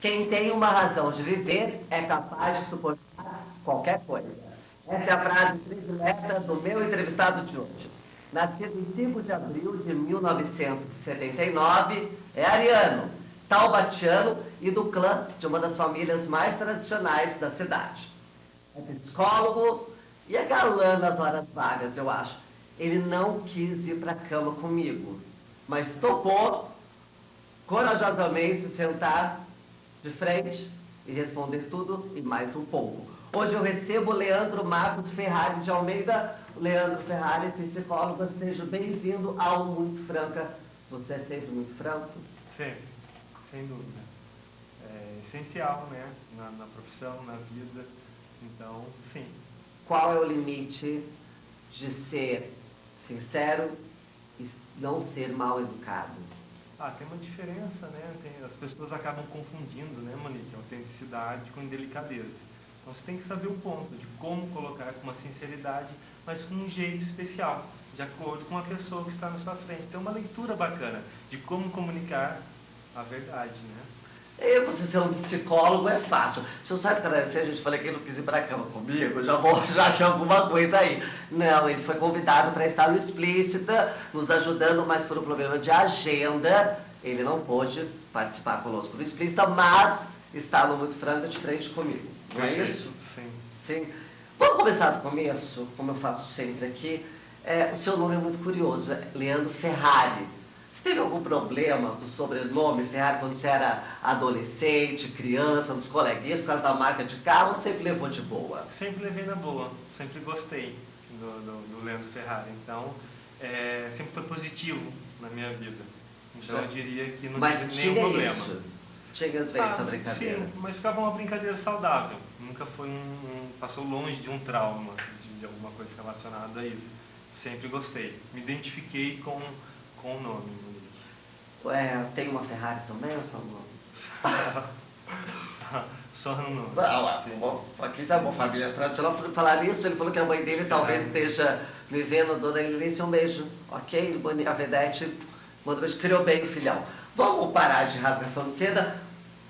Quem tem uma razão de viver é capaz de suportar qualquer coisa. Essa é a frase predileta do meu entrevistado de hoje. Nascido em 5 de abril de 1979, é ariano, taubatiano e do clã de uma das famílias mais tradicionais da cidade. É psicólogo e é galã nas horas vagas, eu acho. Ele não quis ir para a cama comigo, mas topou corajosamente sentar de frente e responder tudo e mais um pouco. Hoje eu recebo Leandro Marcos Ferrari de Almeida. Leandro Ferrari, psicólogo, seja bem-vindo ao Muito Franca. Você é sempre muito franco? Sempre, sem dúvida. É essencial, né? Na profissão, na vida. Então, sim. Qual é o limite de ser sincero e não ser mal educado? Tem uma diferença, né? As pessoas acabam confundindo, né, Monique? Autenticidade com delicadeza. Então você tem que saber o ponto de como colocar com uma sinceridade, mas com um jeito especial, de acordo com a pessoa que está na sua frente. Tem uma leitura bacana de como comunicar a verdade, né? Você ser um psicólogo é fácil. Se eu só esclarecer, a gente falei que ele não quis ir para a cama comigo, já vou já achar alguma coisa aí. Não, ele foi convidado para estar no Explícita, nos ajudando, mas por um problema de agenda, ele não pôde participar conosco no Explícita, mas está no Muito Franca de frente comigo. Não é isso? Sim. Sim. Vamos começar do começo, como eu faço sempre aqui. O seu nome é muito curioso, é Leandro Ferrari. Você teve algum problema com o sobrenome Ferrari quando você era adolescente, criança, nos coleguinhas, por causa da marca de carro, ou sempre levou de boa? Sempre levei na boa, sempre gostei do Leandro Ferrari. Então, sempre foi positivo na minha vida. Então, eu diria que não tive nenhum problema. Isso. Tinha às vezes essa brincadeira. Sim, mas ficava uma brincadeira saudável. Nunca foi passou longe de um trauma, de alguma coisa relacionada a isso. Sempre gostei. Me identifiquei com o nome. Tem uma Ferrari também ou só o nome? Só no nome. Aqui é uma família tradicional. Por falar nisso, ele falou que a mãe dele talvez esteja me vendo, dona Helenice, um beijo. Ok? A Vedete mandou beijo, criou bem o filhão. Vamos parar de rasgação de seda.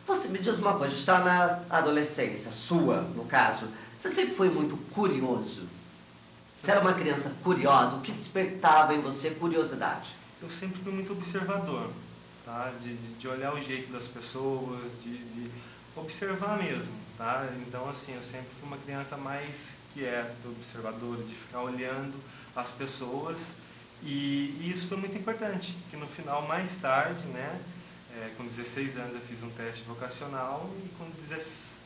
Você me diz uma coisa, está na adolescência, sua, no caso. Você sempre foi muito curioso? Você era uma criança curiosa? O que despertava em você curiosidade? Eu sempre fui muito observador, tá? De olhar o jeito das pessoas, de observar mesmo, tá? Então, assim, eu sempre fui uma criança mais quieta, observadora, de ficar olhando as pessoas. E isso foi muito importante, que no final, mais tarde, né? Com 16 anos eu fiz um teste vocacional e com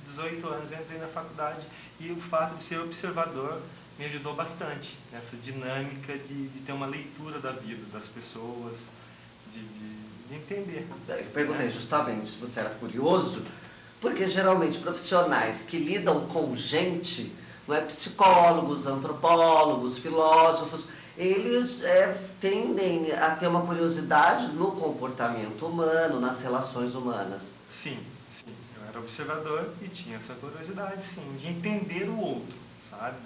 18 anos eu entrei na faculdade. E o fato de ser observador me ajudou bastante nessa dinâmica de ter uma leitura da vida, das pessoas, de entender. Eu perguntei justamente se você era curioso, porque geralmente profissionais que lidam com gente, não é, psicólogos, antropólogos, filósofos, eles tendem a ter uma curiosidade no comportamento humano, nas relações humanas. Sim. Eu era observador e tinha essa curiosidade, sim, de entender o outro, sabe?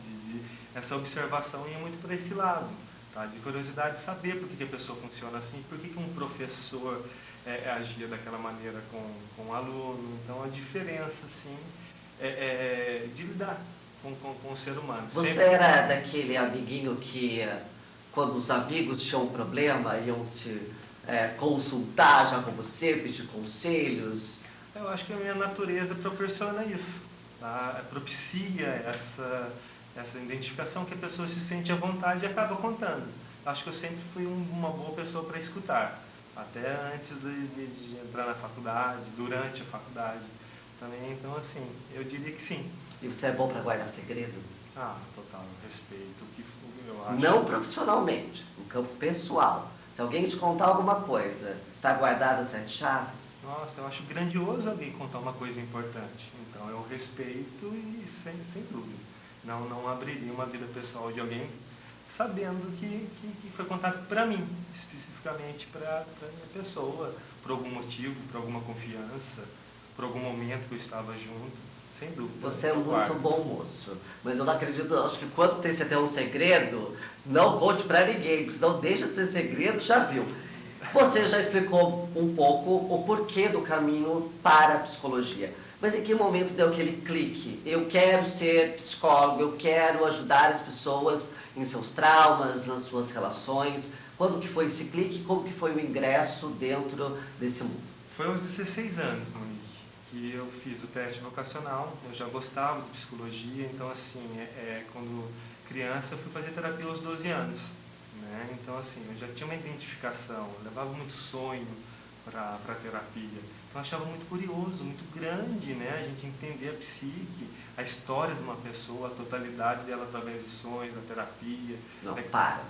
Essa observação ia muito para esse lado, tá? De curiosidade de saber por que a pessoa funciona assim, por que um professor agia daquela maneira com um aluno. Então, a diferença, sim, de lidar com o ser humano. Você era daquele amiguinho que, quando os amigos tinham um problema, iam se consultar já com você, pedir conselhos? Eu acho que a minha natureza proporciona isso, tá? Propicia essa identificação que a pessoa se sente à vontade e acaba contando. Acho que eu sempre fui uma boa pessoa para escutar, até antes de entrar na faculdade, durante a faculdade também. Então, assim, eu diria que sim. E você é bom para guardar segredo? Total, respeito. O que eu acho. Não profissionalmente, no campo pessoal. Se alguém te contar alguma coisa, está guardada 7 chaves? Nossa, eu acho grandioso alguém contar uma coisa importante. Então, eu respeito e sem dúvida. Não abriria uma vida pessoal de alguém sabendo que foi contado para mim, especificamente para a minha pessoa, por algum motivo, por alguma confiança, por algum momento que eu estava junto, sem dúvida. Você é muito bom moço, mas eu não acredito, acho que quando você tem um segredo, não conte para ninguém, porque senão deixa de ser segredo, já viu. Você já explicou um pouco o porquê do caminho para a psicologia. Mas em que momento deu aquele clique? Eu quero ser psicólogo, eu quero ajudar as pessoas em seus traumas, nas suas relações. Quando que foi esse clique? Como que foi o ingresso dentro desse mundo? Foi aos 16 anos, Monique, que eu fiz o teste vocacional. Eu já gostava de psicologia, então assim, quando criança eu fui fazer terapia aos 12 anos. Né? Então assim, eu já tinha uma identificação, eu levava muito sonho para a terapia. Então eu achava muito curioso, muito grande, né? A gente entender a psique, a história de uma pessoa, a totalidade dela através de sonhos, da terapia. Não, para.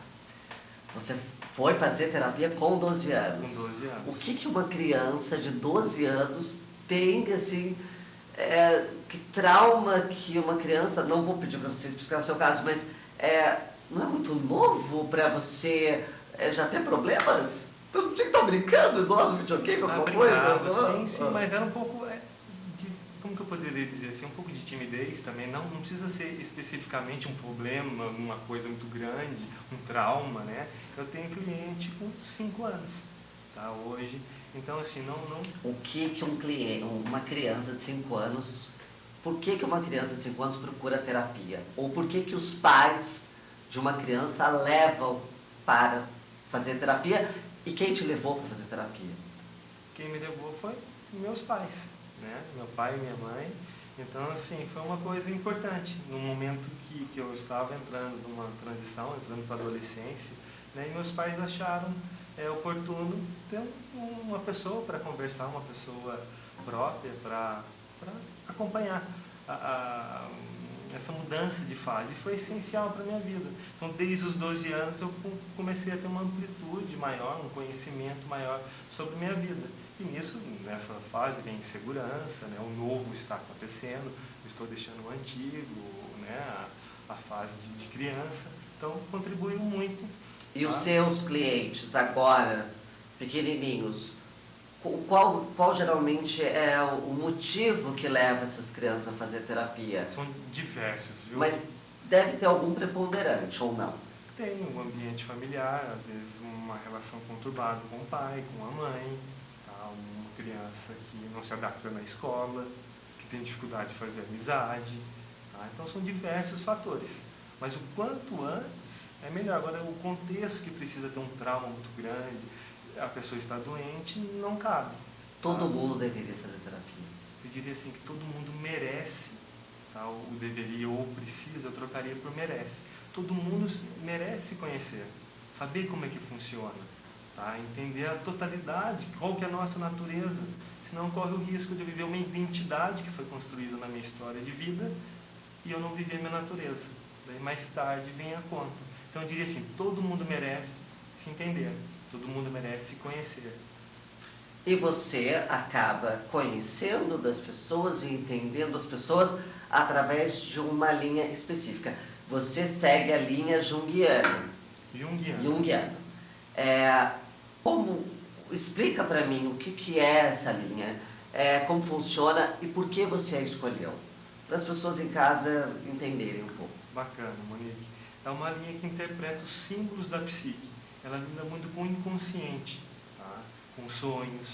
Você foi fazer terapia com 12 anos. Com 12 anos. O que uma criança de 12 anos tem, assim, que trauma que uma criança, não vou pedir para você explicar o seu caso, mas não é muito novo para você já ter problemas? Você não tinha que estar brincando igual no videogame, alguma coisa? Sim, mas era um pouco como que eu poderia dizer assim, um pouco de timidez também, não precisa ser especificamente um problema, uma coisa muito grande, um trauma, né? Eu tenho cliente com 5 anos, tá, hoje, então assim, não... O que uma criança de 5 anos, por que uma criança de 5 anos procura terapia? Ou por que os pais de uma criança levam para fazer terapia? E quem te levou para fazer terapia? Quem me levou foi meus pais, né? Meu pai e minha mãe. Então, assim, foi uma coisa importante. No momento que eu estava entrando numa transição, entrando para a adolescência, né? E meus pais acharam oportuno ter uma pessoa para conversar, uma pessoa própria para acompanhar essa mudança de fase. Foi essencial para a minha vida. Então, desde os 12 anos, eu comecei a ter uma amplitude maior, um conhecimento maior sobre a minha vida. E nisso, nessa fase, vem insegurança, né? O novo está acontecendo, eu estou deixando o antigo, né? A fase de criança. Então, contribuiu muito. E os seus clientes agora, pequenininhos, qual geralmente é o motivo que leva essas crianças a fazer terapia? São diversos, viu? Mas deve ter algum preponderante, ou não? Tem um ambiente familiar, às vezes uma relação conturbada com o pai, com a mãe, tá? Uma criança que não se adapta na escola, que tem dificuldade de fazer amizade. Tá? Então são diversos fatores. Mas o quanto antes é melhor. Agora, o contexto que precisa ter um trauma muito grande, a pessoa está doente, não cabe. Todo mundo deveria fazer terapia. Eu diria assim, que todo mundo merece, tá? O deveria ou precisa, eu trocaria por merece. Todo mundo merece se conhecer, saber como é que funciona, tá? Entender a totalidade, qual que é a nossa natureza. Senão corre o risco de eu viver uma identidade que foi construída na minha história de vida e eu não viver a minha natureza. Daí mais tarde vem a conta. Então eu diria assim, todo mundo merece se entender, todo mundo merece se conhecer. E você acaba conhecendo das pessoas e entendendo as pessoas através de uma linha específica. Você segue a linha junguiana. Junguiana. Explica para mim o que é essa linha, como funciona e por que você a escolheu, para as pessoas em casa entenderem um pouco. Bacana, Monique. É uma linha que interpreta os símbolos da psique. Ela lida muito com o inconsciente, tá? Com sonhos.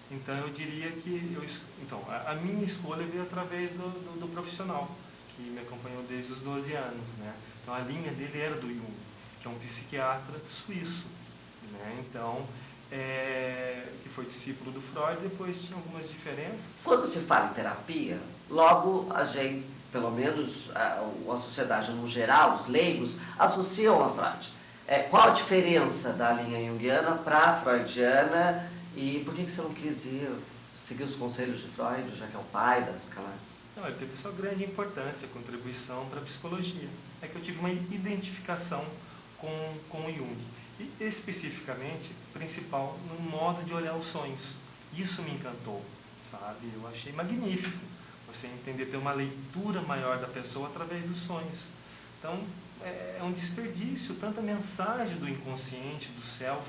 Então eu diria que a minha escolha veio através do profissional, que me acompanhou desde os 12 anos. Né? Então a linha dele era do Jung, que é um psiquiatra suíço. Né? Então, que foi discípulo do Freud, depois tinha algumas diferenças. Quando se fala em terapia, logo a gente, pelo menos a sociedade no geral, os leigos, associam a Freud. Qual a diferença da linha junguiana para a freudiana e por que você não quis seguir os conselhos de Freud, já que é o pai da psicanálise? Não, ele teve sua grande importância, contribuição para a psicologia. É que eu tive uma identificação com o Jung. E especificamente, principal, no modo de olhar os sonhos. Isso me encantou, sabe? Eu achei magnífico. Você entender, ter uma leitura maior da pessoa através dos sonhos. Então, é um desperdício, tanta mensagem do inconsciente, do self.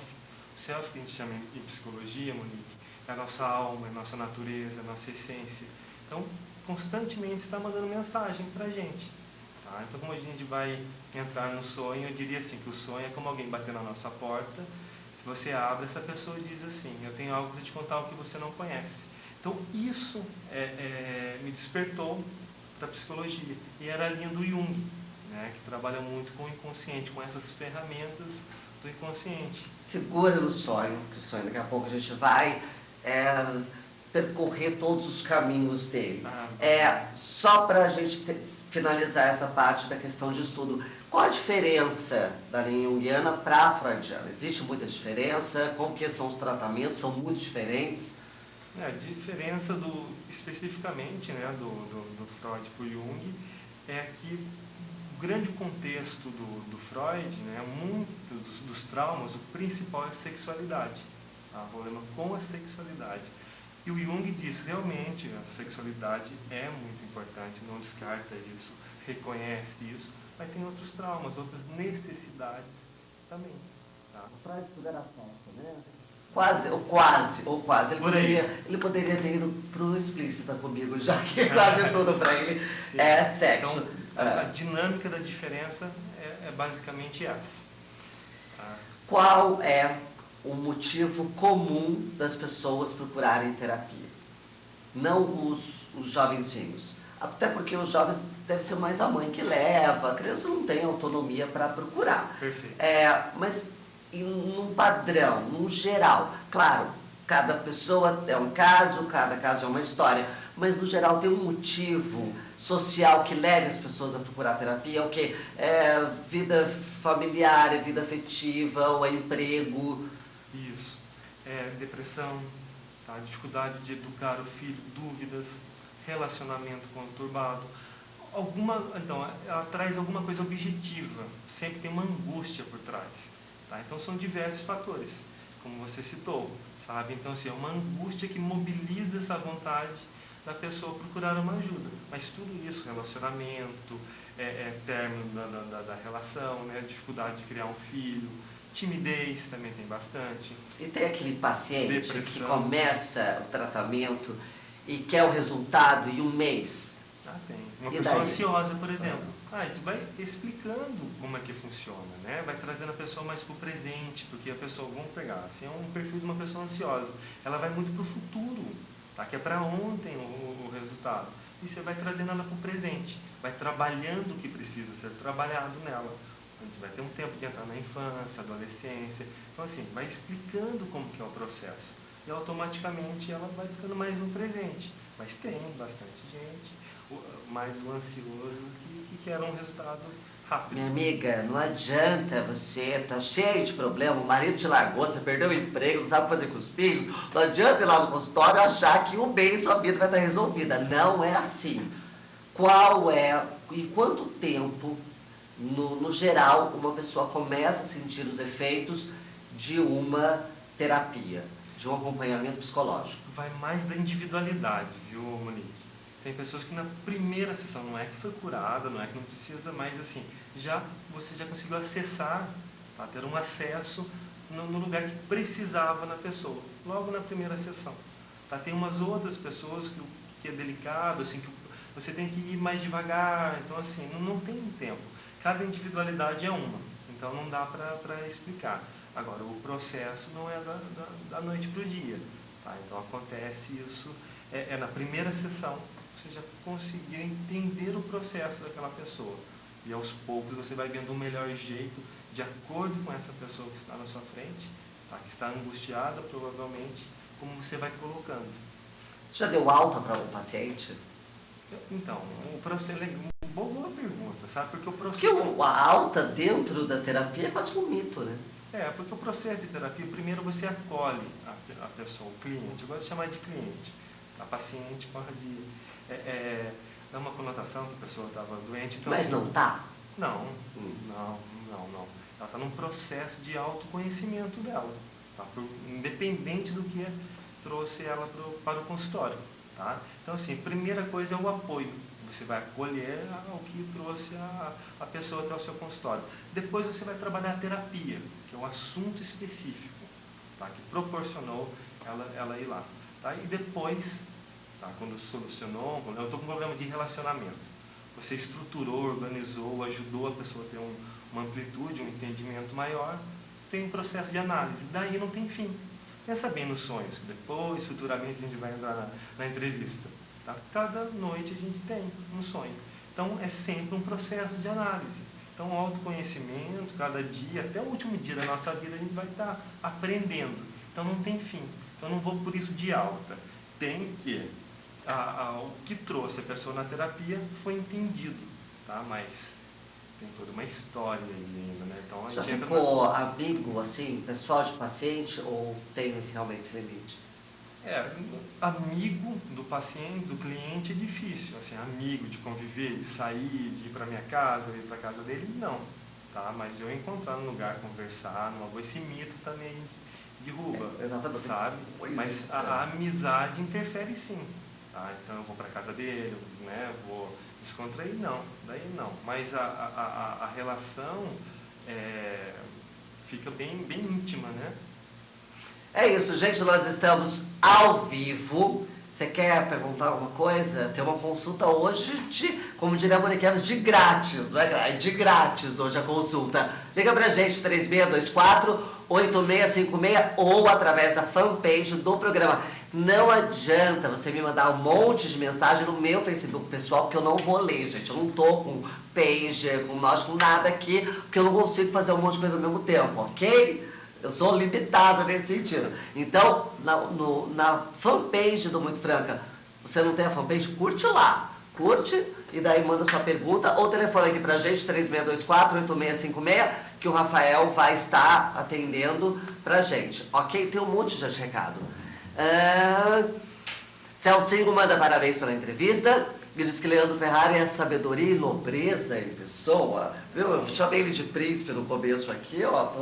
O self que a gente chama em psicologia, Monique, é a nossa alma, é a nossa natureza, é a nossa essência. Então, constantemente está mandando mensagem para a gente. Tá? Então, como a gente vai entrar no sonho, eu diria assim, que o sonho é como alguém bater na nossa porta, Você abre, essa pessoa diz assim, eu tenho algo para te contar o que você não conhece. Então isso me despertou para a psicologia. E era a linha do Jung, né, que trabalha muito com o inconsciente, com essas ferramentas do inconsciente. Segura no sonho, que o sonho daqui a pouco a gente vai percorrer todos os caminhos dele. Só para a gente finalizar essa parte da questão de estudo, qual a diferença da linha junguiana para a freudiana? Existe muita diferença? Como que são os tratamentos? São muito diferentes? A diferença especificamente, né, do Freud para o Jung é que o grande contexto do Freud, né, muitos dos traumas, o principal é a sexualidade, tá? O problema com a sexualidade. E o Jung diz, realmente, a sexualidade é muito importante, não descarta isso, reconhece isso, mas tem outros traumas, outras necessidades também. Tá? O Freud tudo era sexo, né? Quase. Ele poderia ter ido pro explícita comigo, já que quase tudo para ele é sexo. Então, a dinâmica da diferença é basicamente essa. Tá? Qual é o motivo comum das pessoas procurarem terapia? Não os jovenzinhos. Até porque os jovens deve ser mais a mãe que leva, a criança não tem autonomia para procurar. Perfeito. Mas num padrão, num geral, claro, cada pessoa é um caso, cada caso é uma história, mas no geral tem um motivo social que leve as pessoas a procurar terapia, é o quê? Vida familiar, vida afetiva, ou é emprego. Isso. Depressão, tá? Dificuldade de educar o filho, dúvidas, relacionamento conturbado. Então, ela traz alguma coisa objetiva, sempre tem uma angústia por trás. Tá? Então, são diversos fatores, como você citou, sabe? Então, assim, é uma angústia que mobiliza essa vontade da pessoa procurar uma ajuda. Mas tudo isso, relacionamento, término da relação, né? Dificuldade de criar um filho, timidez também tem bastante. E tem aquele paciente Depressão. Que começa o tratamento e quer o resultado em um mês. Tem. Uma pessoa ansiosa, por exemplo. A gente vai explicando como é que funciona, né? Vai trazendo a pessoa mais para o presente, porque a pessoa, vamos pegar, assim, é um perfil de uma pessoa ansiosa. Ela vai muito para o futuro, tá? Que é para ontem o resultado. E você vai trazendo ela para o presente, vai trabalhando o que precisa ser trabalhado nela. A gente vai ter um tempo de entrar na infância, adolescência. Então, assim, vai explicando como que é o processo. E automaticamente ela vai ficando mais no presente. Mas tem bastante gente, mais o ansioso, que quer um resultado rápido. Minha amiga, não adianta, você tá cheio de problema, o marido te largou, você perdeu o emprego, não sabe fazer com os filhos, não adianta ir lá no consultório e achar que um bem em sua vida vai estar resolvida. Não é assim. Qual é e quanto tempo, no geral, uma pessoa começa a sentir os efeitos de uma terapia, de um acompanhamento psicológico? Vai mais da individualidade, viu, Monique? Tem pessoas que na primeira sessão, não é que foi curada, não é que não precisa, mas assim, você já conseguiu acessar, tá? Ter um acesso no lugar que precisava na pessoa, logo na primeira sessão. Tá? Tem umas outras pessoas que é delicado, assim, que você tem que ir mais devagar, então assim, não tem tempo. Cada individualidade é uma, então não dá para explicar. Agora, o processo não é da noite para o dia. Tá? Então acontece isso, na primeira sessão, você já conseguir entender o processo daquela pessoa. E aos poucos você vai vendo o melhor jeito, de acordo com essa pessoa que está na sua frente, tá? Que está angustiada provavelmente, como você vai colocando. Você já deu alta para um paciente? Então, o processo é boa pergunta, sabe? Porque o processo... Porque a alta dentro da terapia é quase um mito, né? Porque o processo de terapia, primeiro você acolhe a pessoa, o cliente. Eu gosto de chamar de cliente. A paciente pode... dá uma conotação que a pessoa estava doente. Então, mas assim, não está? Não. Ela está num processo de autoconhecimento dela. Tá? Independente do que trouxe ela para o consultório. Tá? Então, assim, primeira coisa é o apoio. Você vai acolher o que trouxe a pessoa até o seu consultório. Depois você vai trabalhar a terapia, que é um assunto específico, tá? Que proporcionou ela ir lá. Tá? E depois, tá? Quando solucionou, eu estou com um problema de relacionamento. Você estruturou, organizou, ajudou a pessoa a ter uma amplitude, um entendimento maior. tem um processo de análise, daí não tem fim. Pensa bem nos sonhos, depois, futuramente, a gente vai entrar na entrevista. Tá? Cada noite a gente tem um sonho. Então, é sempre um processo de análise. Então, o autoconhecimento, cada dia, até o último dia da nossa vida, a gente vai estar aprendendo. Então, não tem fim. Então, não vou por isso de alta. Tem que, o que trouxe a pessoa na terapia foi entendido, tá? Mas tem toda uma história aí ainda, né? Então, a Já gente ficou amigo, assim, pessoal de paciente, ou tem realmente esse limite? Amigo do paciente, do cliente é difícil, assim, amigo de conviver, de sair, de ir para minha casa, ir para casa dele, não, tá? Mas eu encontrar no lugar, conversar, numa boa, esse mito também derruba, Exatamente. sabe? Mas a amizade interfere sim, tá? Então eu vou para casa dele, né? Vou descontrair, não, daí não. Mas a relação fica bem íntima, né? É isso, gente, nós estamos ao vivo. Você quer perguntar alguma coisa? Tem uma consulta hoje como diria a Monique Evans, de grátis, não é? É de grátis hoje a consulta. Liga pra gente, 3624-8656 ou através da fanpage do programa. Não adianta você me mandar um monte de mensagem no meu Facebook pessoal, porque eu não vou ler, gente. Eu não tô com pager, com nós, com nada aqui, porque eu não consigo fazer um monte de coisa ao mesmo tempo, ok? Eu sou limitada nesse sentido. Então, na fanpage do Muito Franca, você não tem a fanpage? Curte lá. Curte e daí manda sua pergunta ou telefone aqui pra gente, 3624-8656, que o Rafael vai estar atendendo pra gente. Ok? Tem um monte de recado. Celcinho manda parabéns pela entrevista. Ele diz que Leandro Ferrari é sabedoria e nobreza em pessoa. Viu? Eu chamei ele de príncipe no começo aqui, ó.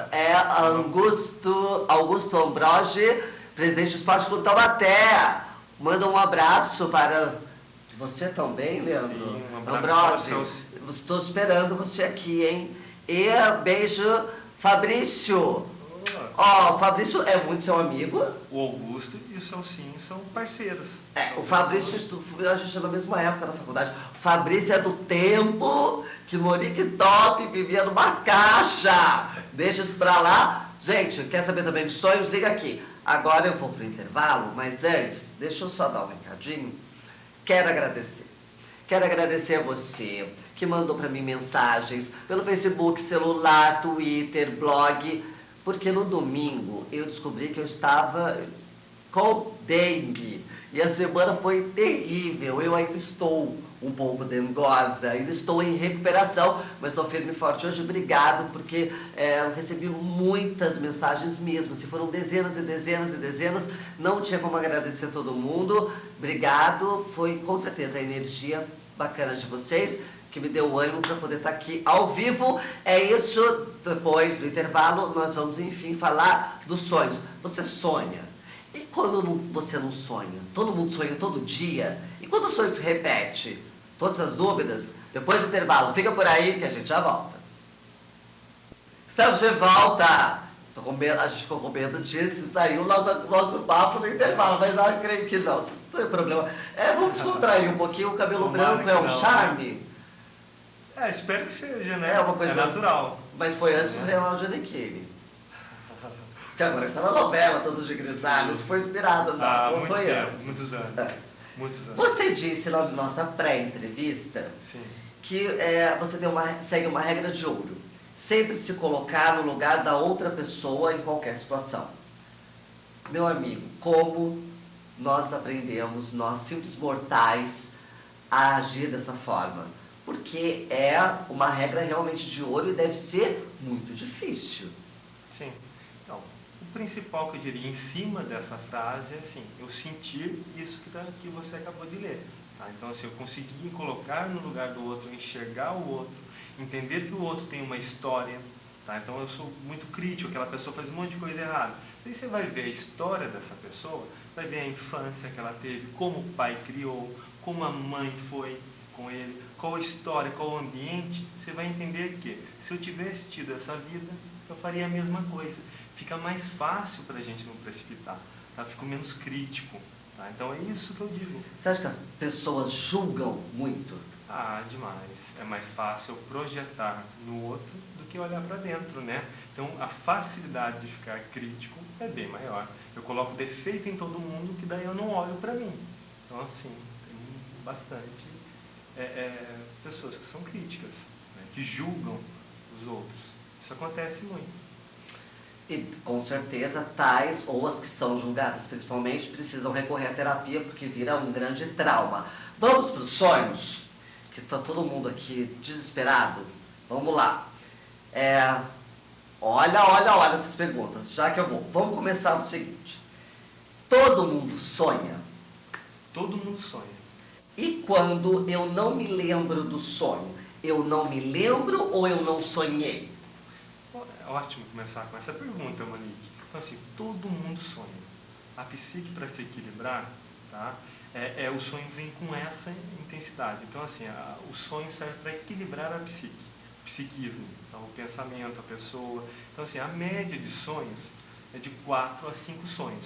Então, Augusto Ambrogi, presidente do Esporte Clube Taubaté. Manda um abraço para você também, Leandro. Sim, um abraço. Ambrogi, estou esperando você aqui, hein? E beijo, Fabrício. Ó, o Fabrício é muito seu amigo. O Augusto e o Celcinho são parceiros. O Fabrício a gente é da mesma época na faculdade. O Fabrício é do tempo que Monique Top vivia numa caixa. Deixa isso pra lá. Gente, quer saber também de sonhos? Liga aqui. Agora eu vou pro intervalo, mas antes, deixa eu só dar um recadinho. Quero agradecer a você que mandou pra mim mensagens pelo Facebook, celular, Twitter, blog. Porque no domingo eu descobri que eu estava com dengue. E a semana foi terrível. Eu ainda estou um pouco dengosa, ainda estou em recuperação, mas estou firme e forte hoje. Obrigado, porque eu recebi muitas mensagens mesmo. Se foram dezenas e dezenas e dezenas, não tinha como agradecer todo mundo. Obrigado, foi com certeza a energia bacana de vocês que me deu ânimo para poder estar aqui ao vivo. É isso, depois do intervalo, nós vamos, enfim, falar dos sonhos. Você sonha? E quando você não sonha? Todo mundo sonha todo dia? E quando o sonho se repete? Todas as dúvidas? Depois do intervalo, fica por aí que a gente já volta. Estamos de volta! Tô com medo, a gente ficou com medo de se sair o nosso papo no intervalo, mas eu creio que não, não tem problema. Vamos descontrair um pouquinho, o cabelo branco é um charme? Espero que seja, né? É uma coisa natural. Mas foi antes do Reinaldo Giannichini. Que agora está na novela, Todos os Grisalhos, foi inspirado, não foi tempo, antes. muitos anos. Muitos anos. Você disse na nossa pré-entrevista que você segue uma regra de ouro. Sempre se colocar no lugar da outra pessoa em qualquer situação. Meu amigo, como nós aprendemos, nós simples mortais, a agir dessa forma? Porque é uma regra realmente de ouro e deve ser muito difícil. Sim. Então, o principal que eu diria em cima dessa frase é assim, eu sentir isso que você acabou de ler. Tá? Então, assim, eu conseguir me colocar no lugar do outro, enxergar o outro, entender que o outro tem uma história. Tá? Então, eu sou muito crítico, aquela pessoa faz um monte de coisa errada. Aí você vai ver a história dessa pessoa, vai ver a infância que ela teve, como o pai criou, como a mãe foi com ele, qual a história, qual o ambiente, você vai entender que se eu tivesse tido essa vida, eu faria a mesma coisa. Fica mais fácil para a gente não precipitar, tá? Fico menos crítico. Tá? Então é isso que eu digo. Você acha que as pessoas julgam muito? Demais. É mais fácil eu projetar no outro do que olhar para dentro, né? Então, a facilidade de ficar crítico é bem maior. Eu coloco defeito em todo mundo, que daí eu não olho para mim. Então, assim, tem bastante pessoas que são críticas, né? Que julgam os outros. Isso acontece muito. E, com certeza, tais ou as que são julgadas, principalmente, precisam recorrer à terapia porque vira um grande trauma. Vamos para os sonhos, que está todo mundo aqui desesperado. Vamos lá. Olha essas perguntas, já que eu vou. Vamos começar do seguinte. Todo mundo sonha? Todo mundo sonha. E quando eu não me lembro do sonho, eu não me lembro ou eu não sonhei? É ótimo começar com essa pergunta, Monique. Então, assim, todo mundo sonha. A psique, para se equilibrar, tá? O sonho vem com essa intensidade. Então, assim, o sonho serve para equilibrar a psique, o psiquismo, então, o pensamento, a pessoa. Então, assim, a média de sonhos é de 4 a 5 sonhos.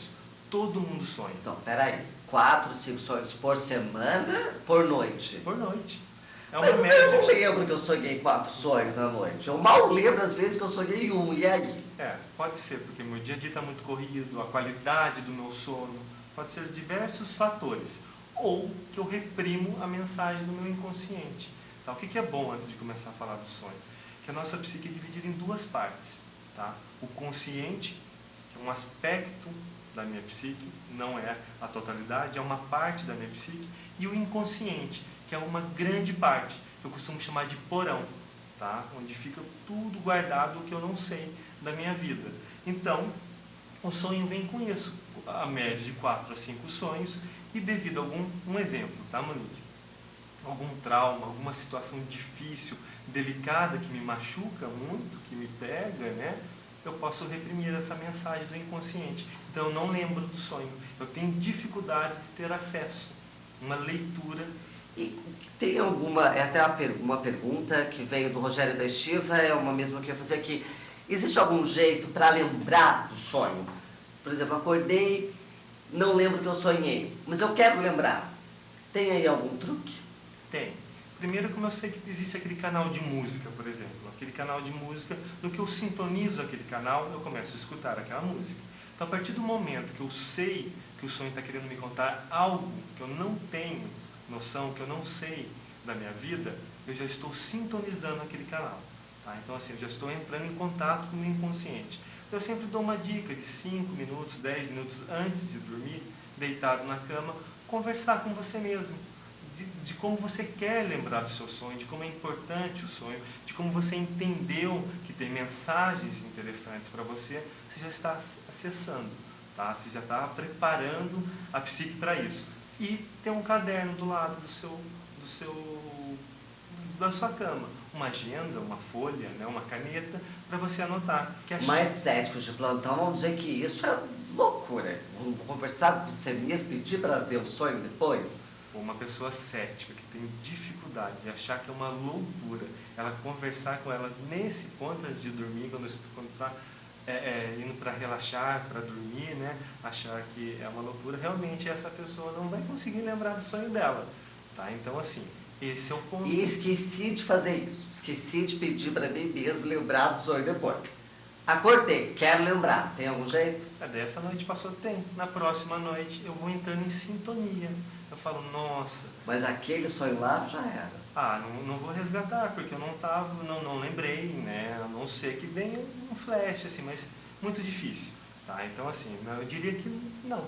Todo mundo sonha. Então, peraí. 4, 5 sonhos por semana, por noite? Por noite. Mas eu não lembro que eu sonhei 4 sonhos à noite. Eu mal lembro, às vezes, que eu sonhei um, e aí? Pode ser, porque meu dia a dia está muito corrido, a qualidade do meu sono, pode ser diversos fatores. Ou que eu reprimo a mensagem do meu inconsciente. Tá? O que é bom antes de começar a falar do sonho? Que a nossa psique é dividida em 2 partes. Tá? O consciente, que é um aspecto da minha psique, não é a totalidade, é uma parte da minha psique, e o inconsciente, que é uma grande parte, que eu costumo chamar de porão, tá? Onde fica tudo guardado o que eu não sei da minha vida. Então, o sonho vem com isso, a média de 4 a 5 sonhos, e devido a um exemplo, tá, Monique? Algum trauma, alguma situação difícil, delicada, que me machuca muito, que me pega, né? Eu posso reprimir essa mensagem do inconsciente. Então, eu não lembro do sonho. Eu tenho dificuldade de ter acesso, uma leitura. E tem alguma, até uma pergunta que veio do Rogério da Estiva, é uma mesma que eu ia fazer aqui. Existe algum jeito para lembrar do sonho? Por exemplo, acordei, não lembro que eu sonhei, mas eu quero lembrar. Tem aí algum truque? Tem. Primeiro, como eu sei que existe aquele canal de música, por exemplo. Aquele canal de música, no que eu sintonizo aquele canal, eu começo a escutar aquela música. Então, a partir do momento que eu sei que o sonho está querendo me contar algo que eu não tenho noção, que eu não sei da minha vida, eu já estou sintonizando aquele canal. Tá? Então, assim, eu já estou entrando em contato com o meu inconsciente. Eu sempre dou uma dica de 5 minutos, 10 minutos antes de dormir, deitado na cama, conversar com você mesmo. De como você quer lembrar do seu sonho, de como é importante o sonho, de como você entendeu que tem mensagens interessantes para você, você já está acessando, tá? Você já está preparando a psique para isso. E tem um caderno do lado da sua cama, uma agenda, uma folha, né, uma caneta, para você anotar. Mais céticos de plantão vão dizer que isso é loucura. Vou conversar com você mesmo, pedir para ver o sonho depois. Uma pessoa cética que tem dificuldade de achar que é uma loucura, ela conversar com ela nesse ponto antes de dormir, quando está indo para relaxar, para dormir, né, achar que é uma loucura, realmente essa pessoa não vai conseguir lembrar do sonho dela. Tá? Então, assim, esse é o ponto. E esqueci de fazer isso, esqueci de pedir para mim mesmo lembrar do sonho depois. Acordei, quero lembrar, tem algum jeito? Dessa noite passou, tem. Na próxima noite eu vou entrando em sintonia. Eu falo, nossa... Mas aquele sonho lá já era. Não vou resgatar, porque eu não lembrei, né? A não ser que venha um flash, assim, mas muito difícil. Tá? Então, assim, eu diria que não.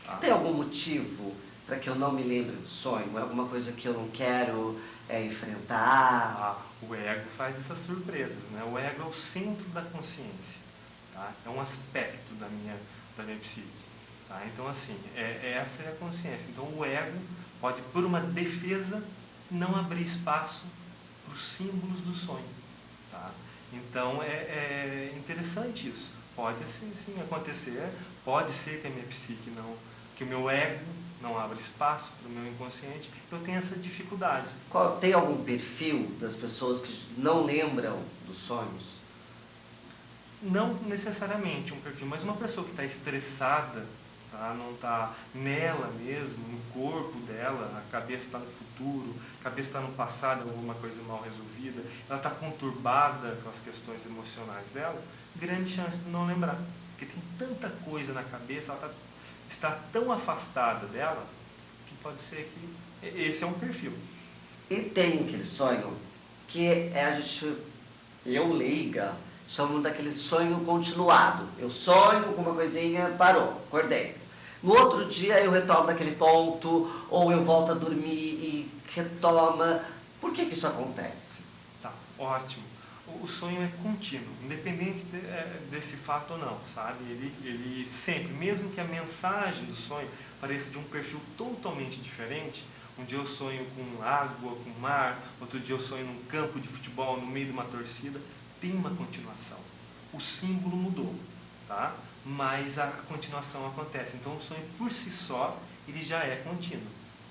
Tá? Tem algum motivo para que eu não me lembre do sonho? Alguma coisa que eu não quero enfrentar? O ego faz essas surpresas, né? O ego é o centro da consciência. Tá? É um aspecto da minha psique. Tá? Então, assim, essa é a consciência. Então, o ego pode, por uma defesa, não abrir espaço para os símbolos do sonho. Tá? Então, é interessante isso. Pode, sim, acontecer. Pode ser que a minha psique que o meu ego não abra espaço para o meu inconsciente. Eu tenho essa dificuldade. Tem algum perfil das pessoas que não lembram dos sonhos? Não necessariamente um perfil, mas uma pessoa que está estressada, tá? Não está nela mesmo, no corpo dela, a cabeça está no futuro, a cabeça está no passado, alguma coisa mal resolvida, ela está conturbada com as questões emocionais dela, grande chance de não lembrar, porque tem tanta coisa na cabeça, ela está tão afastada dela, que pode ser que esse é um perfil. E tem aquele sonho que a gente, eu leiga, chamam daquele sonho continuado. Eu sonho com uma coisinha, parou, acordei. No outro dia eu retorno daquele ponto, ou eu volto a dormir e retoma. Por que isso acontece? Tá, ótimo. O sonho é contínuo, independente desse fato ou não, sabe? Ele sempre, mesmo que a mensagem do sonho pareça de um perfil totalmente diferente, um dia eu sonho com água, com mar, outro dia eu sonho num campo de futebol, no meio de uma torcida, tem uma continuação. O símbolo mudou, tá? Mas a continuação acontece. Então o sonho por si só, ele já é contínuo,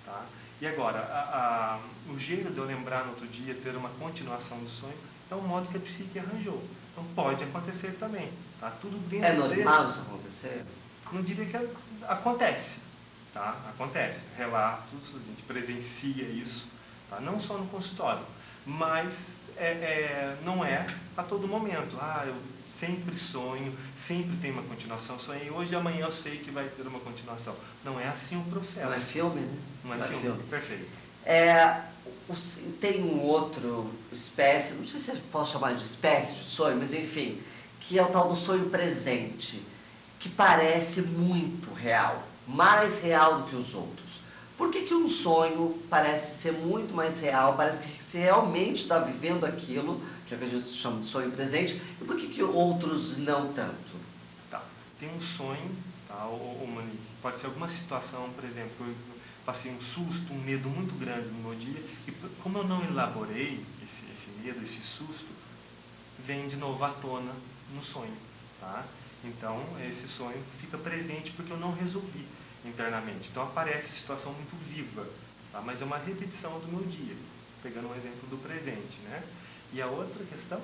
tá? E agora, o jeito de eu lembrar no outro dia, ter uma continuação do sonho, é o modo que a psique arranjou. Então pode acontecer também, tá? Tudo dentro É normal isso acontecer? Não diria que acontece, tá? Acontece. Relatos, a gente presencia isso, tá? Não só no consultório, mas não é a todo momento. Eu sempre sonho, sempre tem uma continuação. Sonhei hoje e amanhã eu sei que vai ter uma continuação. Não é assim o processo. Não é filme, né? Não é filme. Perfeito. Tem um outro espécie, não sei se eu posso chamar de espécie de sonho, mas enfim, que é o tal do sonho presente, que parece muito real, mais real do que os outros. Por que um sonho parece ser muito mais real, parece que você realmente está vivendo aquilo, que a gente chama de sonho presente, e por que outros não tanto? Tá. Tem um sonho, tá, Monique, pode ser alguma situação, por exemplo, eu passei um susto, um medo muito grande no meu dia, e como eu não elaborei esse medo, esse susto, vem de novo à tona no sonho, tá? Então, esse sonho fica presente porque eu não resolvi internamente. Então, aparece situação muito viva, tá? Mas é uma repetição do meu dia, pegando um exemplo do presente, né? E a outra questão?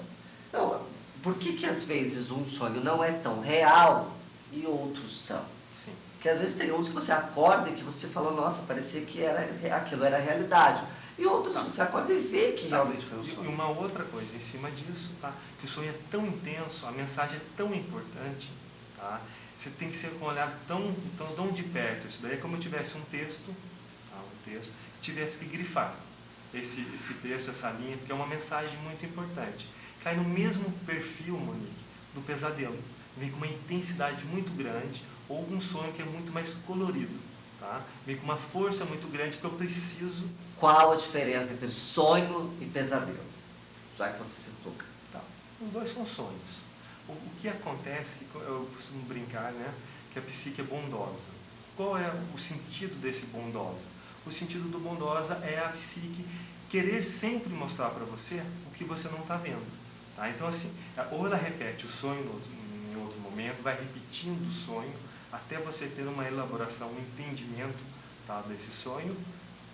Não, por que às vezes um sonho não é tão real e outros são? Sim. Porque às vezes tem uns que você acorda e que você fala, nossa, parecia que aquilo era a realidade. E outros você acorda e vê que realmente foi um sonho. E uma outra coisa em cima disso, tá? Que o sonho é tão intenso, a mensagem é tão importante, tá? Você tem que ser com um olhar tão de perto. Isso daí é como eu tivesse um texto, tá? Tivesse que grifar esse texto, essa linha, porque é uma mensagem muito importante. Cai no mesmo perfil, Monique, do pesadelo. Vem com uma intensidade muito grande, ou um sonho que é muito mais colorido, tá? Vem com uma força muito grande que eu preciso. Qual a diferença entre sonho e pesadelo? Já que você citou. Tá. Os dois são sonhos. O que acontece, que eu costumo brincar, né, que a psique é bondosa. Qual é o sentido desse bondosa? O sentido do bondosa é a psique querer sempre mostrar para você o que você não está vendo. Tá? Então, assim, ou ela repete o sonho em outro momento, vai repetindo o sonho, até você ter uma elaboração, um entendimento, tá, desse sonho,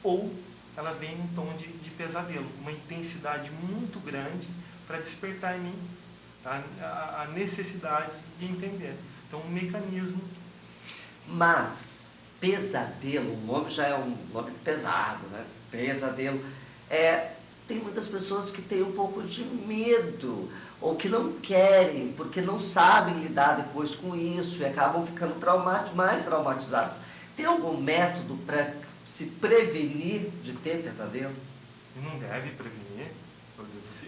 ou ela vem em tom de pesadelo, uma intensidade muito grande para despertar em mim, tá, a necessidade de entender. Então, um mecanismo. Mas, pesadelo, o nome já é um nome pesado, né? Pesadelo. Tem muitas pessoas que têm um pouco de medo, ou que não querem, porque não sabem lidar depois com isso, e acabam ficando mais traumatizadas. Tem algum método para se prevenir de ter pesadelo? Não deve prevenir.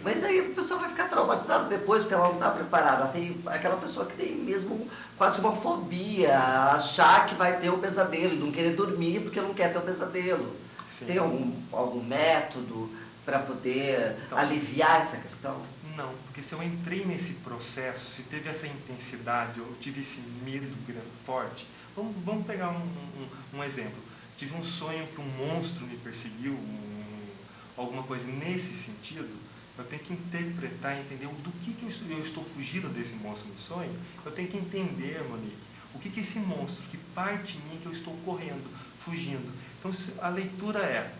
Mas daí a pessoa vai ficar traumatizada depois, porque ela não está preparada. Tem aquela pessoa que tem mesmo quase uma fobia, achar que vai ter o pesadelo, e não querer dormir porque não quer ter o pesadelo. Sim. Tem algum método para poder aliviar essa questão? Não, porque se eu entrei nesse processo, se teve essa intensidade, eu tive esse medo forte. Vamos pegar um exemplo. Tive um sonho que um monstro me perseguiu, alguma coisa nesse sentido. Eu tenho que interpretar, entender do que eu estou fugindo desse monstro no sonho. Eu tenho que entender, Monique, o que é esse monstro, que parte em mim que eu estou correndo, fugindo. Então a leitura é,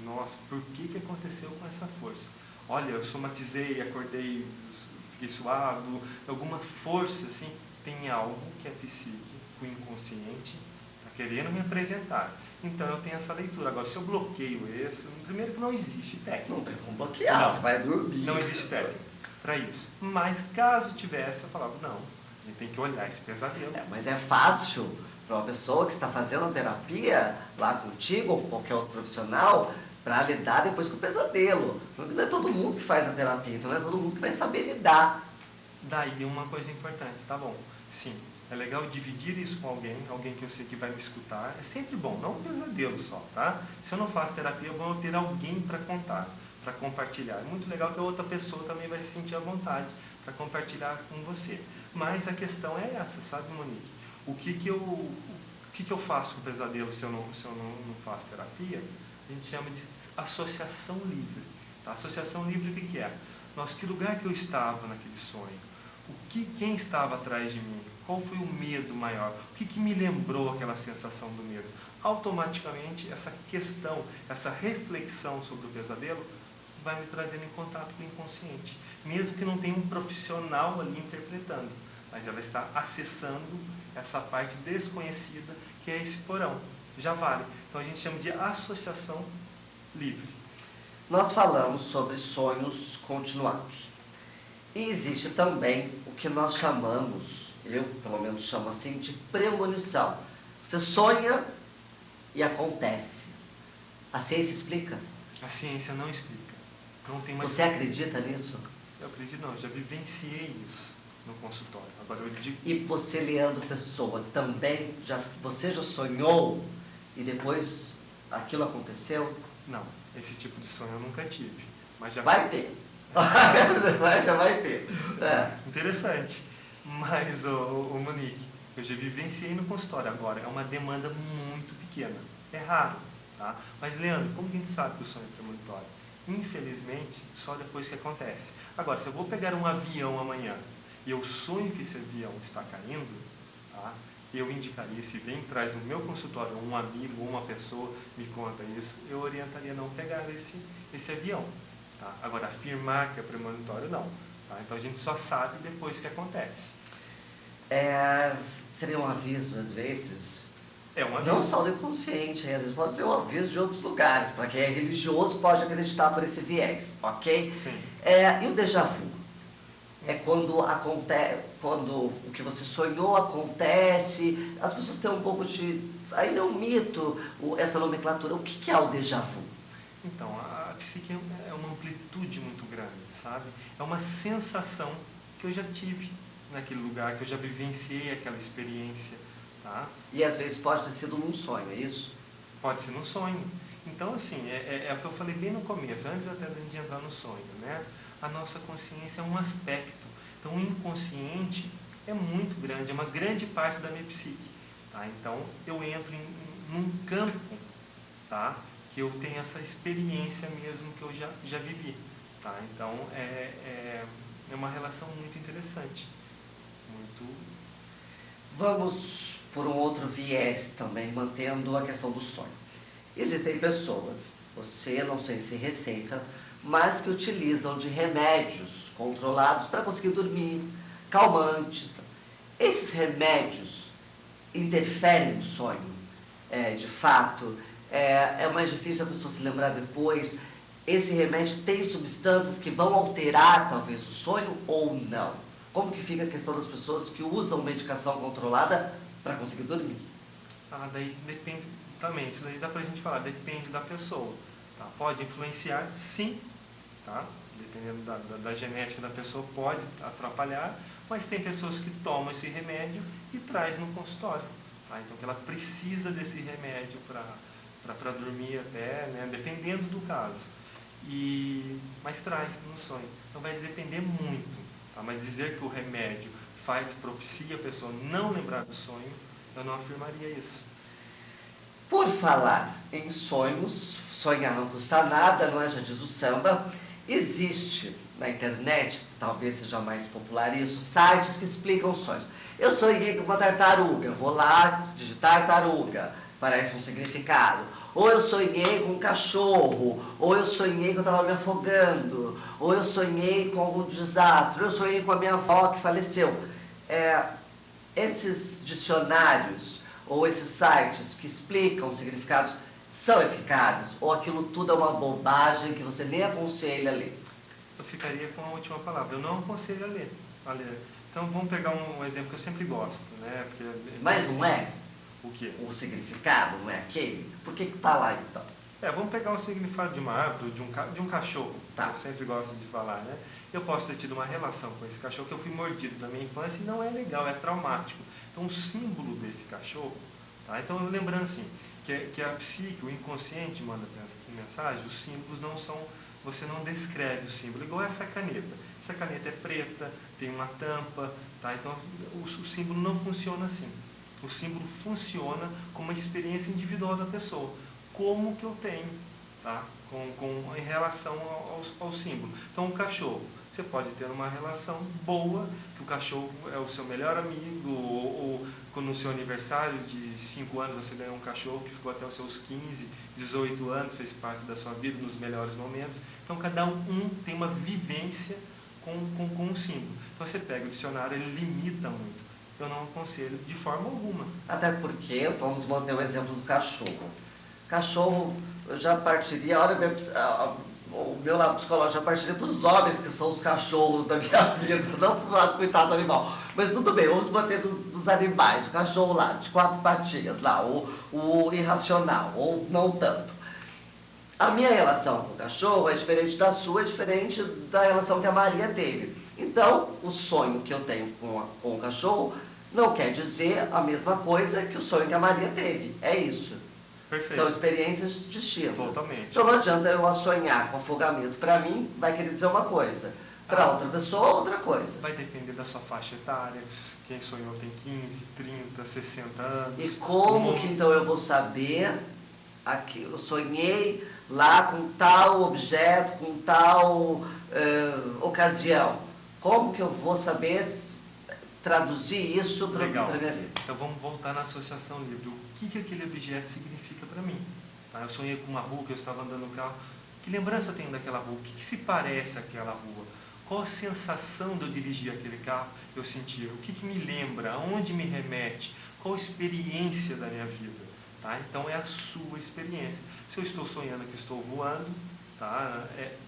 nossa, por que aconteceu com essa força? Olha, eu somatizei, acordei, fiquei suado, alguma força assim, tem algo que é psíquico, o inconsciente, querendo me apresentar. Então eu tenho essa leitura. Agora, se eu bloqueio esse, primeiro que não existe técnica. Não tem como bloquear, Não. você vai dormir. Não existe técnica para isso. Mas caso tivesse, eu falava, não, a gente tem que olhar esse pesadelo. Mas é fácil para uma pessoa que está fazendo a terapia lá contigo ou com qualquer outro profissional para lidar depois com o pesadelo. Não é todo mundo que faz a terapia, então não é todo mundo que vai saber lidar. Daí uma coisa importante, tá bom? Sim, é legal dividir isso com alguém que eu sei que vai me escutar. É sempre bom, não um pesadelo só, tá? Se eu não faço terapia, é bom eu ter alguém para contar, para compartilhar. É muito legal que a outra pessoa também vai se sentir à vontade para compartilhar com você. Mas a questão é essa, sabe, Monique? O que eu faço com o pesadelo se eu não faço terapia? A gente chama de associação livre. Tá? Associação livre o que é? Nossa, que lugar que eu estava naquele sonho? Quem estava atrás de mim? Qual foi o medo maior? O que me lembrou aquela sensação do medo? Automaticamente, essa questão, essa reflexão sobre o pesadelo vai me trazendo em contato com o inconsciente. Mesmo que não tenha um profissional ali interpretando. Mas ela está acessando essa parte desconhecida que é esse porão. Já vale. Então a gente chama de associação livre. Nós falamos sobre sonhos continuados. E existe também o que nós chamamos, eu pelo menos chamo assim, de premonição. Você sonha e acontece. A ciência explica? A ciência não explica. Não tem mais. Você acredita nisso? Eu acredito não, eu já vivenciei isso no consultório. Agora eu digo. E você, Leandro Pessoa, também, você já sonhou e depois aquilo aconteceu? Não, esse tipo de sonho eu nunca tive. Mas já Vai ter. vai ter. É. Interessante. Mas, o Monique, eu já vivenciei no consultório. Agora, é uma demanda muito pequena. É raro, tá? Mas, Leandro, como que a gente sabe que o sonho é premonitório? Infelizmente, só depois que acontece. Agora, se eu vou pegar um avião amanhã e eu sonho que esse avião está caindo, tá? Eu indicaria, se vem traz no meu consultório um amigo ou uma pessoa me conta isso, eu orientaria a não pegar esse avião. Tá? Agora, afirmar que é premonitório, não. Tá? Então, a gente só sabe depois que acontece. Seria um aviso, às vezes, É um aviso. não só do inconsciente, às vezes pode ser um aviso de outros lugares. Para quem é religioso pode acreditar por esse viés, ok? Sim. E o déjà vu? É quando o que você sonhou acontece. As pessoas têm um pouco de... Ainda é um mito essa nomenclatura. O que é o déjà vu? Então, a psique é uma amplitude muito grande, sabe? É uma sensação que eu já tive naquele lugar, que eu já vivenciei aquela experiência, tá? E às vezes pode ter sido num sonho, é isso? Pode ser num sonho. Então, assim, é o que eu falei bem no começo, antes até da gente entrar no sonho, né? A nossa consciência é um aspecto. Então, o inconsciente é muito grande, é uma grande parte da minha psique, tá? Então, eu entro num campo, tá? Que eu tenho essa experiência mesmo que eu já vivi, tá? Então, é uma relação muito interessante. Muito... Vamos por um outro viés também, mantendo a questão do sonho. Existem pessoas, você não sei se receita, mas que utilizam de remédios controlados para conseguir dormir, calmantes. Esses remédios interferem no sonho, de fato. É mais difícil a pessoa se lembrar depois. Esse remédio tem substâncias que vão alterar talvez o sonho ou não? Como que fica a questão das pessoas que usam medicação controlada para conseguir dormir? Daí depende também, isso daí dá pra gente falar, depende da pessoa, tá? Pode influenciar, sim, tá? Dependendo da genética da pessoa, pode atrapalhar, mas tem pessoas que tomam esse remédio e traz no consultório, tá? Então que ela precisa desse remédio para dormir até, né? Dependendo do caso, mas traz no sonho. Então vai depender muito, tá? Mas dizer que o remédio propicia a pessoa não lembrar do sonho, eu não afirmaria isso. Por falar em sonhos, sonhar não custa nada, não é? Já diz o samba. Existe na internet, talvez seja mais popular isso, sites que explicam sonhos. Eu sonhei com uma tartaruga, vou lá digitar tartaruga, parece um significado. Ou eu sonhei com um cachorro, ou eu sonhei que eu estava me afogando, ou eu sonhei com algum desastre, ou eu sonhei com a minha avó que faleceu. Esses dicionários, ou esses sites que explicam significados são eficazes? Ou aquilo tudo é uma bobagem que você nem aconselha a ler? Eu ficaria com a última palavra. Eu não aconselho a ler. Então vamos pegar um exemplo que eu sempre gosto, né? Porque Mas não é? O quê? O significado não é aquele? Por que está lá então? Vamos pegar o significado de uma árvore, de um cachorro. Tá. Eu sempre gosto de falar, né? Eu posso ter tido uma relação com esse cachorro que eu fui mordido na minha infância e não é legal, é traumático. Então o símbolo desse cachorro, tá? Então lembrando assim, que a psique, o inconsciente manda mensagem, os símbolos não são, você não descreve o símbolo, igual essa caneta. Essa caneta é preta, tem uma tampa, tá? Então o símbolo não funciona assim. O símbolo funciona como uma experiência individual da pessoa. Como que eu tenho, tá? Em relação ao símbolo. Então, o cachorro, você pode ter uma relação boa, que o cachorro é o seu melhor amigo, ou quando no seu aniversário de 5 anos você ganhou um cachorro que ficou até os seus 15, 18 anos, fez parte da sua vida nos melhores momentos. Então, cada um tem uma vivência com o símbolo. Então, você pega o dicionário, ele limita muito. Eu não aconselho de forma alguma. Até porque, vamos manter o exemplo do cachorro. Cachorro, eu já partiria, olha, o meu lado psicológico já partiria para os homens que são os cachorros da minha vida, não para o lado coitado do animal. Mas tudo bem, vamos manter dos animais, o cachorro lá, de 4 patinhas lá, o irracional, ou não tanto. A minha relação com o cachorro é diferente da sua, é diferente da relação que a Maria teve. Então, o sonho que eu tenho com o cachorro não quer dizer a mesma coisa que o sonho que a Maria teve. É isso. Perfeito. São experiências distintas. Totalmente. Então não adianta eu sonhar com afogamento. Para mim, vai querer dizer uma coisa. Para outra pessoa, outra coisa. Vai depender da sua faixa etária. Quem sonhou tem 15, 30, 60 anos. E como que então eu vou saber aqui, eu sonhei lá com tal objeto, com tal ocasião? Como que eu vou saber traduzir isso para a minha vida? Então vamos voltar na associação livre. O que aquele objeto significa para mim? Tá? Eu sonhei com uma rua que eu estava andando no carro. Que lembrança eu tenho daquela rua? O que se parece àquela rua? Qual a sensação de eu dirigir aquele carro eu sentia? O que me lembra? Aonde me remete? Qual a experiência da minha vida? Tá? Então é a sua experiência. Se eu estou sonhando que estou voando, tá?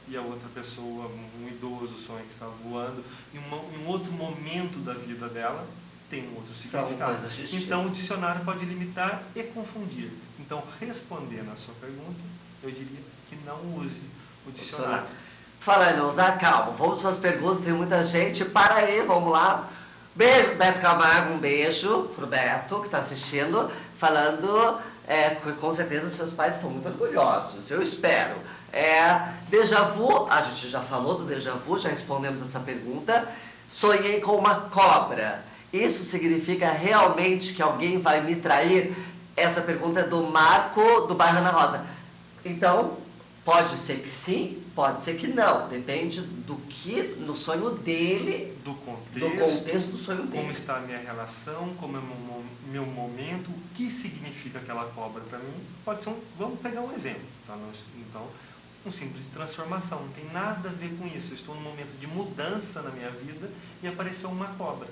E a outra pessoa, um idoso, sonha que está voando, em um outro momento da vida dela, tem um outro significado. Então o dicionário pode limitar e confundir. Então, respondendo a sua pergunta, eu diria que não use o dicionário. Falando em usar, calma, vamos para as perguntas, tem muita gente. Para aí, vamos lá. Beijo, Beto Camargo, um beijo pro Beto, que está assistindo, falando, com certeza seus pais estão muito orgulhosos, eu espero. Déjà vu, a gente já falou do déjà vu, já respondemos essa pergunta. Sonhei com uma cobra. Isso significa realmente que alguém vai me trair? Essa pergunta é do Marco, do bairro Ana Rosa. Então, pode ser que sim, pode ser que não. Depende do que, no sonho dele, do contexto do sonho dele. Como está a minha relação, como é o meu momento, o que significa aquela cobra para mim. Pode ser vamos pegar um exemplo. Tá? Então, um símbolo de transformação, não tem nada a ver com isso. Eu estou num momento de mudança na minha vida e apareceu uma cobra.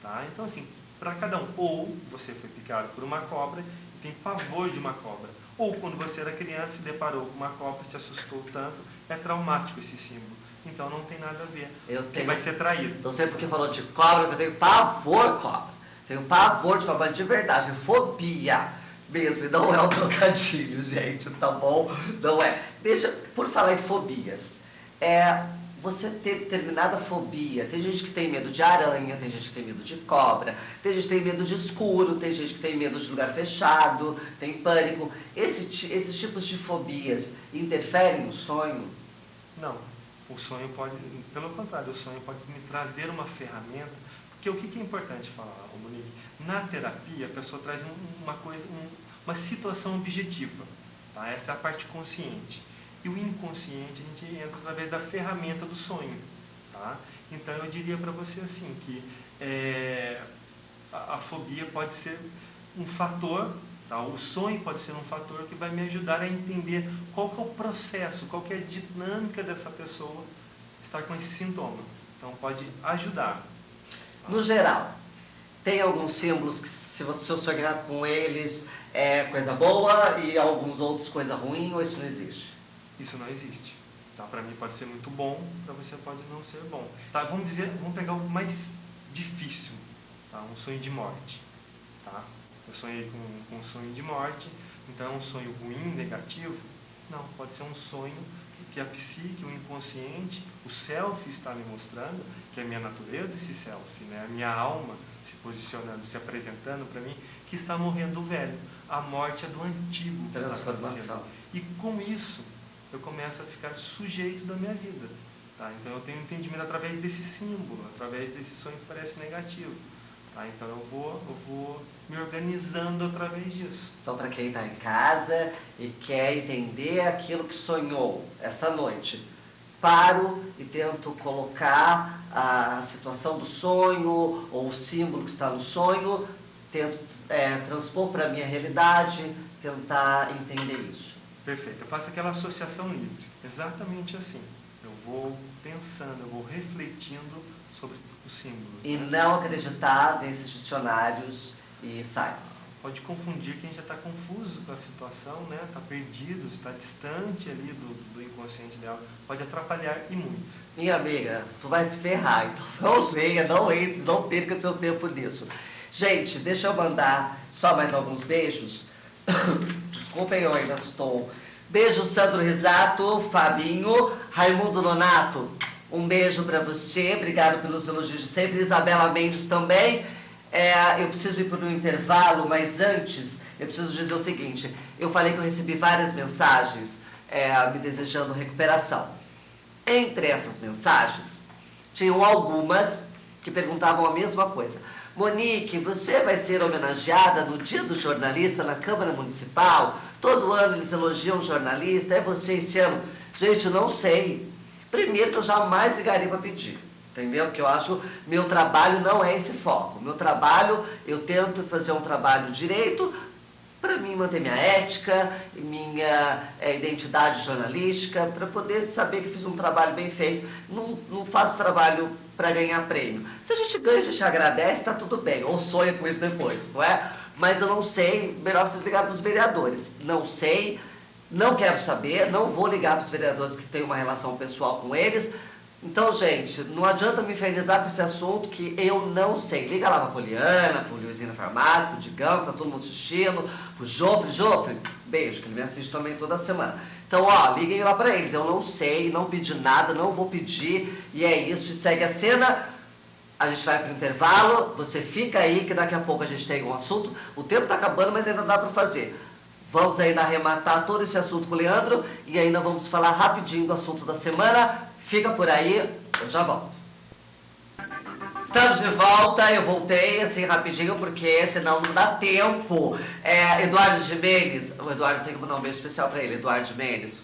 Tá? Então, assim, para cada um, ou você foi picado por uma cobra e tem pavor de uma cobra, ou quando você era criança e deparou com uma cobra e te assustou tanto, é traumático esse símbolo. Então não tem nada a ver. Porque vai ser traído. Não sei porque falou de cobra, que eu tenho pavor cobra. Tenho pavor de cobra, de verdade, fobia mesmo, e não é um trocadilho, gente, tá bom? Não é. Por falar em fobias, você ter determinada fobia, tem gente que tem medo de aranha, tem gente que tem medo de cobra, tem gente que tem medo de escuro, tem gente que tem medo de lugar fechado, tem pânico. Esses tipos de fobias interferem no sonho? Não. O sonho pode, pelo contrário, o sonho pode me trazer uma ferramenta, porque o que é importante falar, Monique? Na terapia, a pessoa traz uma situação objetiva, tá? Essa é a parte consciente. E o inconsciente, a gente entra através da ferramenta do sonho, tá? Então, eu diria para você assim, que a fobia pode ser um fator, tá? O sonho pode ser um fator que vai me ajudar a entender qual que é o processo, qual que é a dinâmica dessa pessoa estar com esse sintoma. Então, pode ajudar. No geral, tem alguns símbolos que se eu sonhar com eles é coisa boa e alguns outros coisa ruim, ou isso não existe? Isso não existe. Tá? Para mim pode ser muito bom, para você pode não ser bom. Tá? Vamos pegar o mais difícil, tá? Um sonho de morte. Tá? Eu sonhei com um sonho de morte, então é um sonho ruim, negativo? Não, pode ser um sonho que a psique, o inconsciente, o self está me mostrando, que é a minha natureza, esse self, né? A minha alma se posicionando, se apresentando para mim, que está morrendo velho. A morte é do antigo que está acontecendo. E com isso, eu começo a ficar sujeito da minha vida. Tá? Então eu tenho um entendimento através desse símbolo, através desse sonho que parece negativo. Tá? Então eu vou me organizando através disso. Então, para quem está em casa e quer entender aquilo que sonhou esta noite, paro e tento colocar a situação do sonho ou o símbolo que está no sonho, tento transpor para a minha realidade, tentar entender isso. Perfeito. Eu faço aquela associação livre, exatamente assim. Eu vou pensando, eu vou refletindo sobre os símbolos. E não acreditar nesses dicionários e sites. Pode confundir quem já está confuso com a situação, né? Está perdido, está distante ali do inconsciente dela. Pode atrapalhar e muito. Minha amiga, tu vai se ferrar, então não venha, não entre, não perca seu tempo nisso. Gente, deixa eu mandar só mais alguns beijos. Desculpem, eu ainda estou. Beijo, Sandro Risato, Fabinho, Raimundo Nonato. Um beijo para você, obrigado pelos elogios de sempre. Isabela Mendes também. Eu preciso ir para um intervalo, mas antes eu preciso dizer o seguinte. Eu falei que eu recebi várias mensagens me desejando recuperação. Entre essas mensagens, tinham algumas que perguntavam a mesma coisa. Monique, você vai ser homenageada no Dia do Jornalista na Câmara Municipal? Todo ano eles elogiam o jornalista, é você esse ano? Gente, eu não sei. Primeiro que eu jamais ligaria para pedir, entendeu? Porque eu acho que meu trabalho não é esse foco. Meu trabalho, eu tento fazer um trabalho direito para mim manter minha ética, minha identidade jornalística, para poder saber que fiz um trabalho bem feito. Não faço trabalho para ganhar prêmio. Se a gente ganha, a gente agradece, está tudo bem. Ou sonha com isso depois, não é? Mas eu não sei, melhor vocês ligarem para os vereadores. Não sei, não quero saber, não vou ligar para os vereadores que têm uma relação pessoal com eles. Então, gente, não adianta me infernizar com esse assunto que eu não sei. Liga lá pra Poliana, pro Luizinho na farmácia, pro Digão, que tá todo mundo assistindo, pro Jofre, beijo, que ele me assiste também toda semana. Então, ó, liguem lá pra eles. Eu não sei, não pedi nada, não vou pedir, e é isso, e segue a cena. A gente vai pro intervalo, você fica aí, que daqui a pouco a gente tem um assunto. O tempo tá acabando, mas ainda dá pra fazer. Vamos ainda arrematar todo esse assunto com o Leandro, e ainda vamos falar rapidinho do assunto da semana. Fica por aí, eu já volto. Estamos de volta, eu voltei assim rapidinho, porque senão não dá tempo. Eduardo Gimenez, o Eduardo tem que mandar um beijo especial pra ele, Eduardo Gimenez.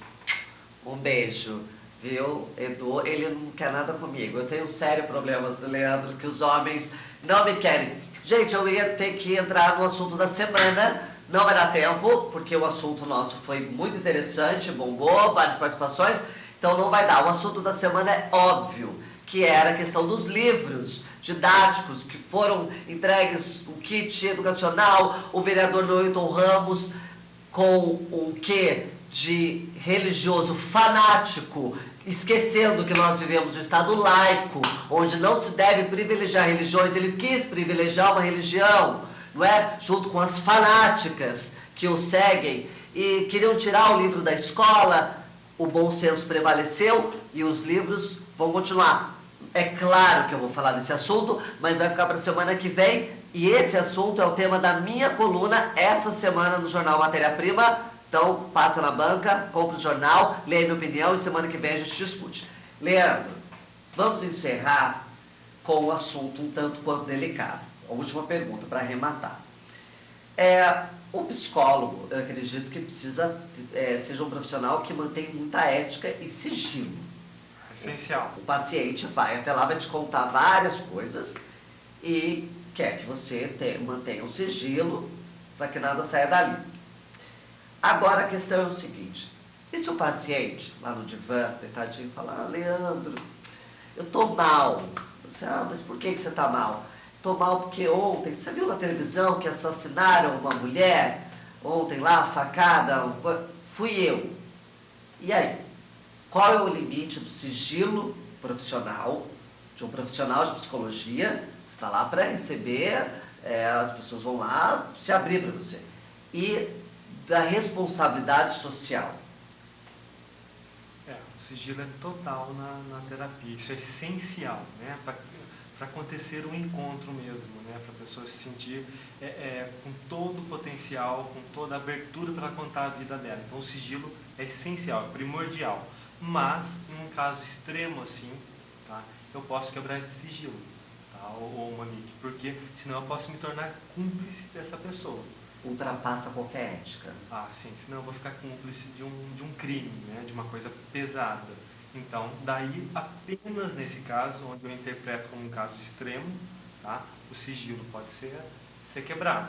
Um beijo, viu, Edu, ele não quer nada comigo. Eu tenho sérios problemas, Leandro, que os homens não me querem. Gente, eu ia ter que entrar no assunto da semana, não vai dar tempo, porque o assunto nosso foi muito interessante, bombou, várias participações. Então não vai dar. O assunto da semana é óbvio, que era a questão dos livros didáticos que foram entregues, o kit educacional, o vereador Newton Ramos, com um quê de religioso fanático, esquecendo que nós vivemos um estado laico, onde não se deve privilegiar religiões. Ele quis privilegiar uma religião, não é? Junto com as fanáticas que o seguem, e queriam tirar o livro da escola. O bom senso prevaleceu e os livros vão continuar. É claro que eu vou falar desse assunto, mas vai ficar para a semana que vem. E esse assunto é o tema da minha coluna essa semana no Jornal Matéria Prima. Então, passa na banca, compra o jornal, leia minha opinião e semana que vem a gente discute. Leandro, vamos encerrar com um assunto um tanto quanto delicado. A última pergunta para arrematar. O psicólogo, eu acredito que seja um profissional que mantém muita ética e sigilo. Essencial. O paciente vai até lá, vai te contar várias coisas e quer que você mantenha o sigilo para que nada saia dali. Agora a questão é o seguinte, e se o paciente, lá no divã, deitadinho, fala, Leandro, eu tô mal. Você, mas por que você tá mal? tô mal porque ontem, você viu na televisão que assassinaram uma mulher? Ontem lá, facada, fui eu. E aí? Qual é o limite do sigilo profissional, de um profissional de psicologia, que está lá para receber, as pessoas vão lá se abrir para você, e da responsabilidade social? O sigilo é total na terapia, isso é essencial, né? Para acontecer um encontro mesmo, né? Para a pessoa se sentir com todo o potencial, com toda a abertura para contar a vida dela. Então o sigilo é essencial, é primordial. Mas, em um caso extremo assim, tá? Eu posso quebrar esse sigilo, tá? Ou Monique, porque senão eu posso me tornar cúmplice dessa pessoa. Ultrapassa qualquer ética. Sim, senão eu vou ficar cúmplice de um crime, né? De uma coisa pesada. Então, daí, apenas nesse caso, onde eu interpreto como um caso extremo, tá? O sigilo pode ser quebrado.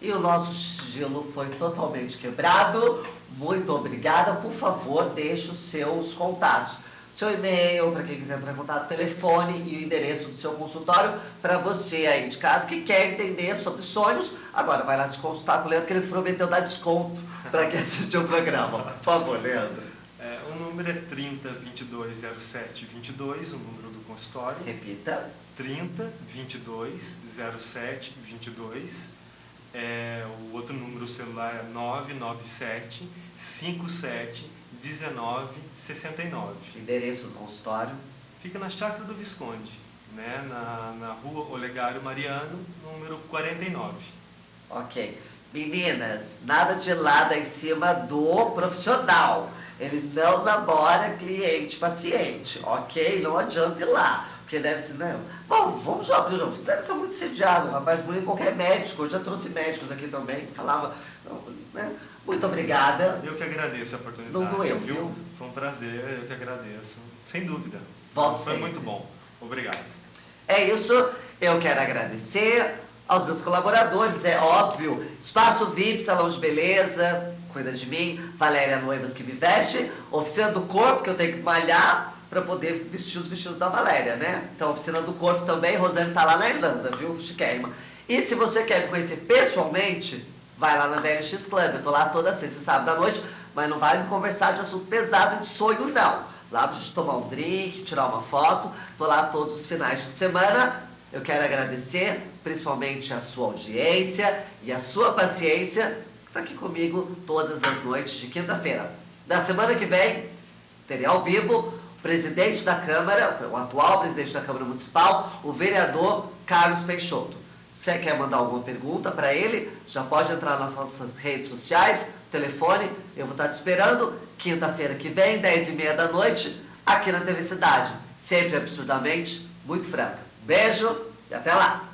E o nosso sigilo foi totalmente quebrado. Muito obrigada. Por favor, deixe os seus contatos. Seu e-mail, para quem quiser entrar em contato, telefone e o endereço do seu consultório para você aí de casa que quer entender sobre sonhos. Agora vai lá se consultar com o Leandro, que ele prometeu dar desconto para quem assistiu o programa. Por favor, Leandro. O número é 30 22 07 22, o número do consultório. Repita. 30 22 07 22. O outro número celular é 997 57 19 69. Endereço do consultório. Fica na Chácara do Visconde, né? na rua Olegário Mariano, número 49. Ok. Meninas, nada de lado em cima do profissional. Ele não namora cliente-paciente, ok? Não adianta ir lá, porque deve ser, não. Bom, vamos já abrir o jogo. Você deve ser muito sediado, rapaz, bonito, qualquer médico. Eu já trouxe médicos aqui também, que falava, né? Muito obrigada. Eu que agradeço a oportunidade. Não doeu, viu? Foi um prazer, eu que agradeço. Sem dúvida. Volte Foi sempre. muito bom. Obrigado. É isso, eu quero agradecer aos meus colaboradores, é óbvio. Espaço VIP, Salão de Beleza, cuida de mim. Valéria Noivas que me veste. Oficina do Corpo, que eu tenho que malhar para poder vestir os vestidos da Valéria, né? Então, Oficina do Corpo também, Rosane tá lá na Irlanda, viu? Chiquérrima. E se você quer me conhecer pessoalmente, vai lá na DLX Club. Eu tô lá toda sexta e sábado à noite, mas não vai me conversar de assunto pesado de sonho, não. Lá pra gente tomar um drink, tirar uma foto. Tô lá todos os finais de semana. Eu quero agradecer principalmente a sua audiência e a sua paciência, que está aqui comigo todas as noites de quinta-feira. Na semana que vem, terei ao vivo o presidente da Câmara, o atual presidente da Câmara Municipal, o vereador Carlos Peixoto. Se você quer mandar alguma pergunta para ele, já pode entrar nas nossas redes sociais, telefone, eu vou estar te esperando. Quinta-feira que vem, 10h30 da noite, aqui na TV Cidade. Sempre absurdamente muito franca. Beijo e até lá!